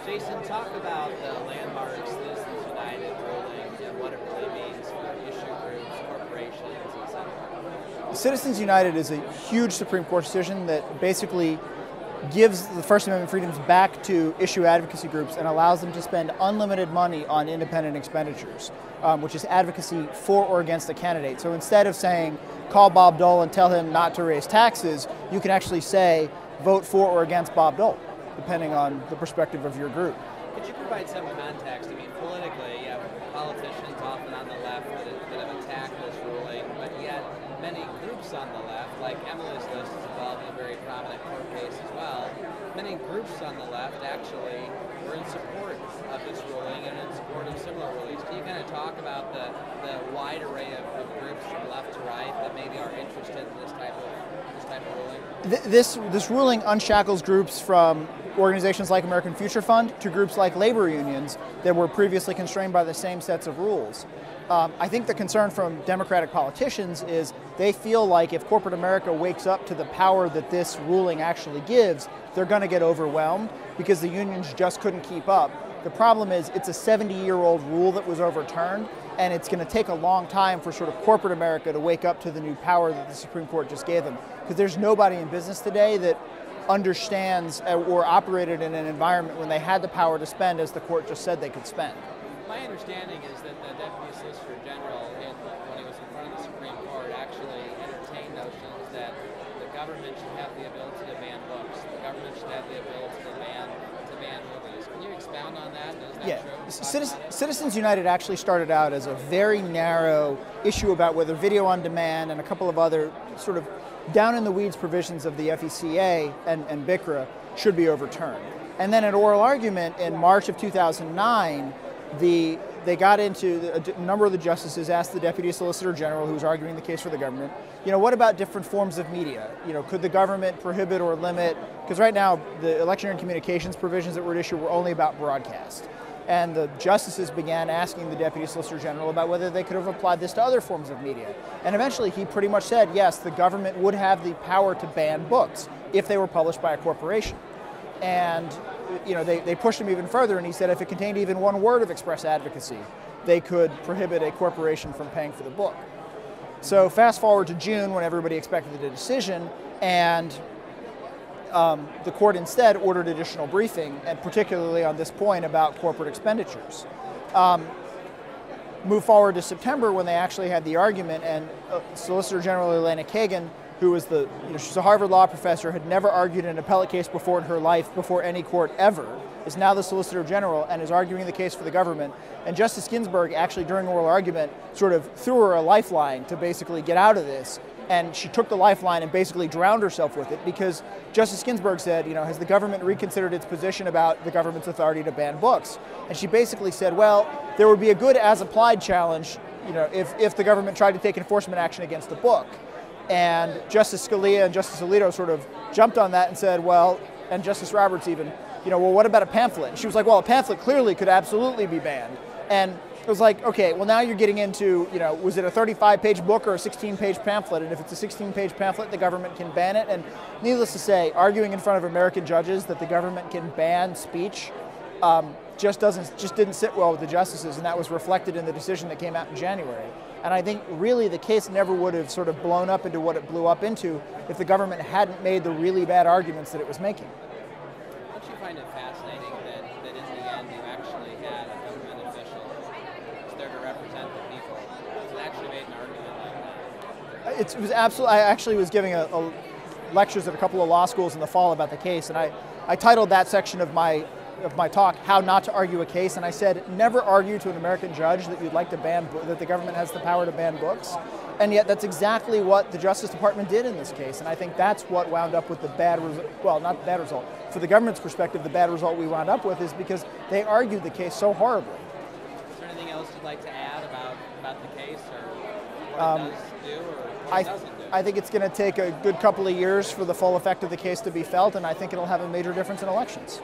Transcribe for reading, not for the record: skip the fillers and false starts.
Jason, talk about the landmark Citizens United ruling and what it really means for issue groups, corporations, etc. Citizens United is a huge Supreme Court decision that basically gives the First Amendment freedoms back to issue advocacy groups and allows them to spend unlimited money on independent expenditures, which is advocacy for or against a candidate. So instead of saying, call Bob Dole and tell him not to raise taxes, you can actually say, vote for or against Bob Dole, depending on the perspective of your group. Could you provide some context? I mean, politically, you have politicians often on the left that have attacked this ruling, but yet many groups on the left, like Emily's List is involved in a very prominent court case as well, many groups on the left actually were in support of this ruling and in support of similar rulings. Can you kind of talk about the wide array of groups from left to right that maybe are interested in this type of ruling? This ruling unshackles groups from organizations like American Future Fund to groups like labor unions that were previously constrained by the same sets of rules. I think the concern from Democratic politicians is they feel like if corporate America wakes up to the power that this ruling actually gives, they're going to get overwhelmed because the unions just couldn't keep up. The problem is it's a 70-year-old rule that was overturned, and it's going to take a long time for sort of corporate America to wake up to the new power that the Supreme Court just gave them. Because there's nobody in business today that understands or operated in an environment when they had the power to spend as the court just said they could spend. My understanding is that the Deputy Solicitor General, when he was in front of the Supreme Court, actually entertained notions that the government should have the ability to ban books. The government should have the ability to ban movies. Can you expound on that? Is that true? Citizens United actually started out as a very narrow issue about whether video on demand and a couple of other sort of down-in-the-weeds provisions of the FECA and BICRA should be overturned. And then an oral argument in March of 2009, they got into, a number of the justices asked the Deputy Solicitor General, who was arguing the case for the government, what about different forms of media? Could the government prohibit or limit, because right now the electioneering communications provisions that were at issue were only about broadcast. And the justices began asking the Deputy Solicitor General about whether they could have applied this to other forms of media. And eventually he pretty much said, yes, the government would have the power to ban books if they were published by a corporation. And they pushed him even further, and he said if it contained even one word of express advocacy, they could prohibit a corporation from paying for the book. So fast forward to June, when everybody expected the decision, and the court instead ordered additional briefing, and particularly on this point about corporate expenditures. Move forward to September, when they actually had the argument, and Solicitor General Elena Kagan, who was she's a Harvard law professor, had never argued an appellate case before in her life, before any court ever, is now the Solicitor General and is arguing the case for the government. And Justice Ginsburg actually, during oral argument, sort of threw her a lifeline to basically get out of this. And she took the lifeline and basically drowned herself with it, because Justice Ginsburg said, has the government reconsidered its position about the government's authority to ban books? And she basically said, well, there would be a good as-applied challenge, if the government tried to take enforcement action against the book. And Justice Scalia and Justice Alito sort of jumped on that and said, well, and Justice Roberts even, well, what about a pamphlet? And she was like, well, a pamphlet clearly could absolutely be banned. And it was like, okay, well, now you're getting into, was it a 35-page book or a 16-page pamphlet? And if it's a 16-page pamphlet, the government can ban it. And needless to say, arguing in front of American judges that the government can ban speech just didn't sit well with the justices, and that was reflected in the decision that came out in January. And I think really the case never would have sort of blown up into what it blew up into if the government hadn't made the really bad arguments that it was making. Don't you find it fascinating that in the end you actually had a government official who's there to represent the people and actually made an argument like that? It was absolutely. I actually was giving lectures at a couple of law schools in the fall about the case, and I titled that section of my talk, How Not to Argue a Case, and I said, never argue to an American judge that you'd like to ban, that the government has the power to ban books, and yet that's exactly what the Justice Department did in this case, and I think that's what wound up with the bad result, well, not the bad result, for the government's perspective, the bad result we wound up with is because they argued the case so horribly. Is there anything else you'd like to add about the case, or what it does do, or what it doesn't do? I think it's going to take a good couple of years for the full effect of the case to be felt, and I think it'll have a major difference in elections.